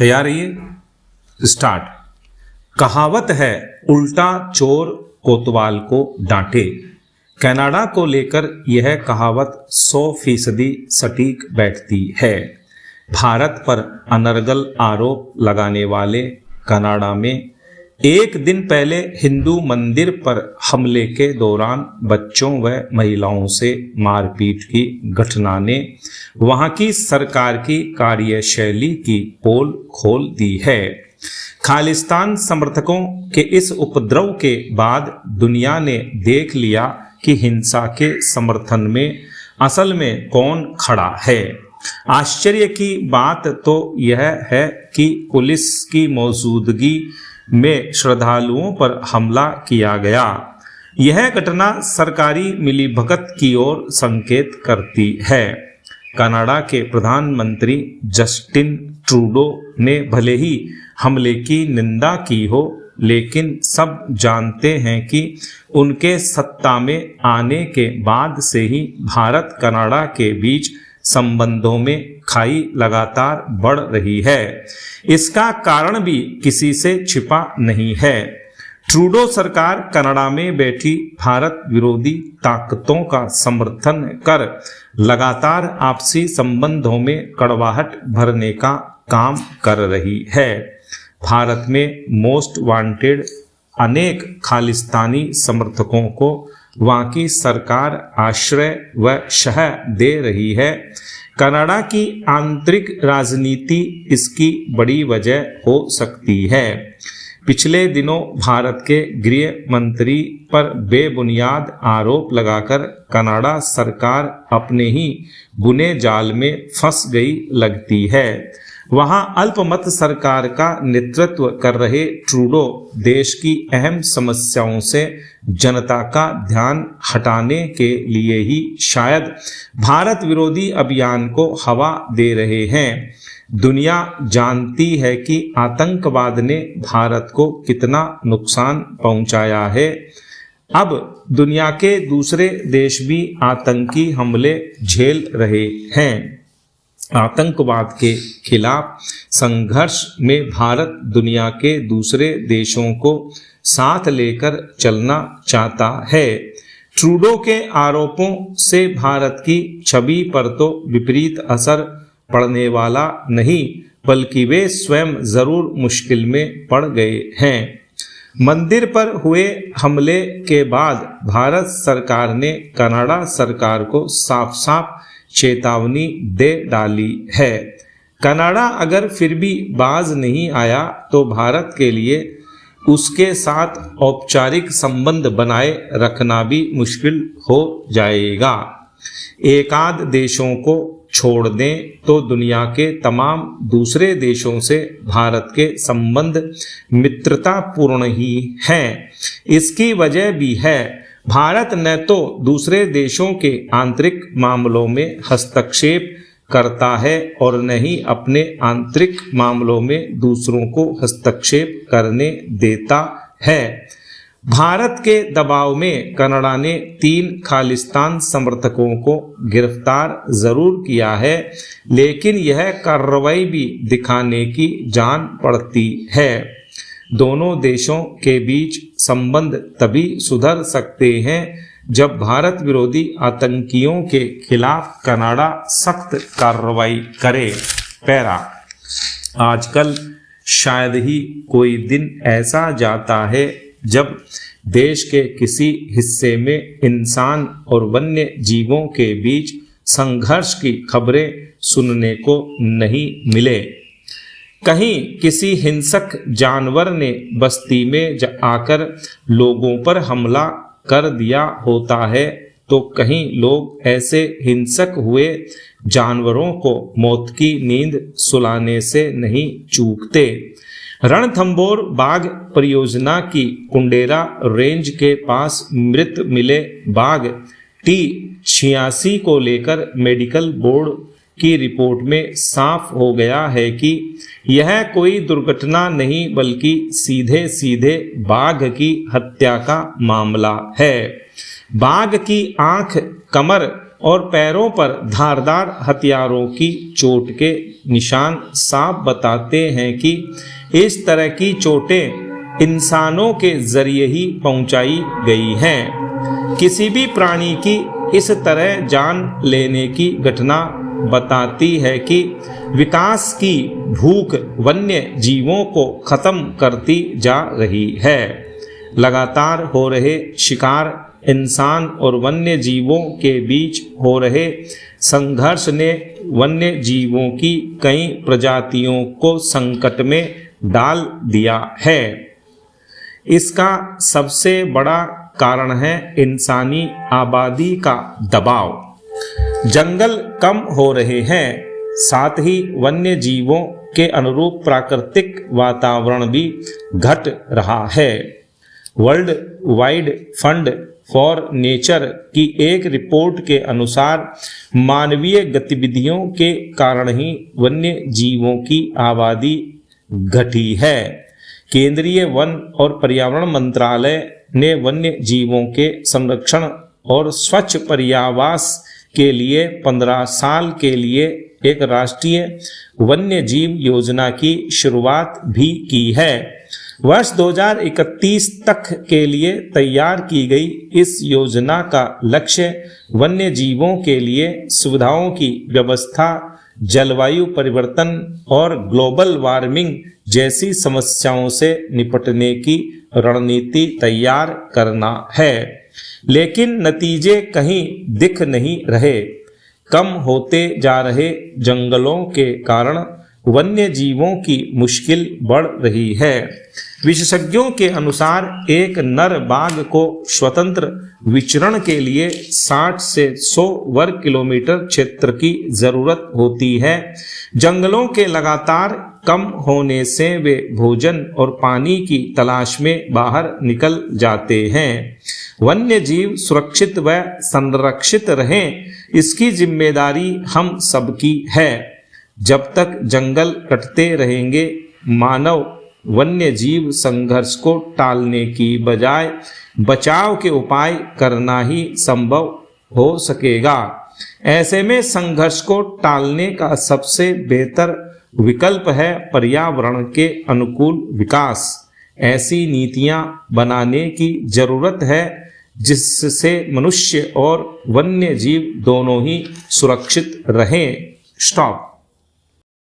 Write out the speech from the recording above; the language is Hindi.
तैयार रहिए, स्टार्ट। कहावत है उल्टा चोर कोतवाल को डांटे। कनाडा को लेकर यह कहावत 100% सटीक बैठती है। भारत पर अनर्गल आरोप लगाने वाले कनाडा में एक दिन पहले हिंदू मंदिर पर हमले के दौरान बच्चों व महिलाओं से मारपीट की घटना ने वहां की सरकार की कार्यशैली की पोल खोल दी है। खालिस्तान समर्थकों के इस उपद्रव के बाद दुनिया ने देख लिया कि हिंसा के समर्थन में असल में कौन खड़ा है। आश्चर्य की बात तो यह है कि पुलिस की मौजूदगी में श्रद्धालुओं पर हमला किया गया। यह घटना सरकारी मिलीभगत की ओर संकेत करती है। कनाडा के प्रधानमंत्री जस्टिन ट्रूडो ने भले ही हमले की निंदा की हो, लेकिन सब जानते हैं कि उनके सत्ता में आने के बाद से ही भारत कनाडा के बीच संबंधों में खाई लगातार बढ़ रही है। इसका कारण भी किसी से छिपा नहीं है। ट्रूडो सरकार कनाडा में बैठी भारत विरोधी ताकतों का समर्थन कर लगातार आपसी संबंधों में कड़वाहट भरने का काम कर रही है। भारत में मोस्ट वांटेड अनेक खालिस्तानी समर्थकों को वहां की सरकार आश्रय व शह दे रही है। कनाडा की आंतरिक राजनीति इसकी बड़ी वजह हो सकती है। पिछले दिनों भारत के गृह मंत्री पर बेबुनियाद आरोप लगाकर कनाडा सरकार अपने ही गुने जाल में फंस गई लगती है। वहां अल्पमत सरकार का नेतृत्व कर रहे ट्रूडो देश की अहम समस्याओं से जनता का ध्यान हटाने के लिए ही शायद भारत विरोधी अभियान को हवा दे रहे हैं। दुनिया जानती है कि आतंकवाद ने भारत को कितना नुकसान पहुंचाया है। अब दुनिया के दूसरे देश भी आतंकी हमले झेल रहे हैं। आतंकवाद के खिलाफ संघर्ष में भारत दुनिया के दूसरे देशों को साथ लेकर चलना चाहता है। ट्रूडो के आरोपों से भारत की छवि पर तो विपरीत असर पड़ने वाला नहीं, बल्कि वे स्वयं जरूर मुश्किल में पड़ गए हैं। मंदिर पर हुए हमले के बाद भारत सरकार ने कनाडा सरकार को साफ साफ चेतावनी दे डाली है। कनाडा अगर फिर भी बाज नहीं आया तो भारत के लिए उसके साथ औपचारिक संबंध बनाए रखना भी मुश्किल हो जाएगा। एकाध देशों को छोड़ दें तो दुनिया के तमाम दूसरे देशों से भारत के संबंध मित्रतापूर्ण ही हैं। इसकी वजह भी है, भारत न तो दूसरे देशों के आंतरिक मामलों में हस्तक्षेप करता है और न ही अपने आंतरिक मामलों में दूसरों को हस्तक्षेप करने देता है। भारत के दबाव में कनाडा ने 3 खालिस्तान समर्थकों को गिरफ्तार जरूर किया है, लेकिन यह कार्रवाई भी दिखाने की जान पड़ती है। दोनों देशों के बीच संबंध तभी सुधर सकते हैं जब भारत विरोधी आतंकियों के खिलाफ कनाडा सख्त कार्रवाई करे। पैरा, आजकल शायद ही कोई दिन ऐसा जाता है जब देश के किसी हिस्से में इंसान और वन्य जीवों के बीच संघर्ष की खबरें सुनने को नहीं मिले। कहीं किसी हिंसक जानवर ने बस्ती में आकर लोगों पर हमला कर दिया होता है, तो कहीं लोग ऐसे हिंसक हुए जानवरों को मौत की नींद सुलाने से नहीं चूकते। रणथंभौर बाघ परियोजना की कुंडेरा रेंज के पास मृत मिले बाघ T86 को लेकर मेडिकल बोर्ड की रिपोर्ट में साफ हो गया है कि यह कोई दुर्घटना नहीं बल्कि सीधे सीधे बाघ की हत्या का मामला है। बाघ की आंख, कमर और पैरों पर धारदार हथियारों की चोट के निशान साफ बताते हैं कि इस तरह की चोटें इंसानों के जरिए ही पहुंचाई गई हैं। किसी भी प्राणी की इस तरह जान लेने की घटना बताती है कि विकास की भूख वन्य जीवों को खत्म करती जा रही है। लगातार हो रहे शिकार, इंसान और वन्य जीवों के बीच हो रहे संघर्ष ने वन्य जीवों की कई प्रजातियों को संकट में डाल दिया है। इसका सबसे बड़ा कारण है इंसानी आबादी का दबाव। जंगल कम हो रहे हैं, साथ ही वन्य जीवों के अनुरूप प्राकृतिक वातावरण भी घट रहा है। World wide fund for nature की एक रिपोर्ट के अनुसार मानवीय गतिविधियों के कारण ही वन्य जीवों की आबादी घटी है। केंद्रीय वन और पर्यावरण मंत्रालय ने वन्य जीवों के संरक्षण और स्वच्छ पर्यावास के लिए 15 साल के लिए एक राष्ट्रीय वन्य जीव योजना की शुरुआत भी की है। वर्ष 2031 तक के लिए तैयार की गई इस योजना का लक्ष्य वन्य जीवों के लिए सुविधाओं की व्यवस्था, जलवायु परिवर्तन और ग्लोबल वार्मिंग जैसी समस्याओं से निपटने की रणनीति तैयार करना है। लेकिन नतीजे कहीं दिख नहीं रहे। कम होते जा रहे जंगलों के कारण वन्य जीवों की मुश्किल बढ़ रही है। विशेषज्ञों के अनुसार एक नर बाघ को स्वतंत्र विचरण के लिए 60 से 100 वर्ग किलोमीटर क्षेत्र की जरूरत होती है। जंगलों के लगातार कम होने से वे भोजन और पानी की तलाश में बाहर निकल जाते हैं। वन्य जीव सुरक्षित व संरक्षित रहें, इसकी जिम्मेदारी हम सबकी है। जब तक जंगल कटते रहेंगे, मानव वन्य जीव संघर्ष को टालने की बजाय बचाव के उपाय करना ही संभव हो सकेगा। ऐसे में संघर्ष को टालने का सबसे बेहतर विकल्प है पर्यावरण के अनुकूल विकास। ऐसी नीतियां बनाने की जरूरत है जिससे मनुष्य और वन्य जीव दोनों ही सुरक्षित रहें। स्टॉप।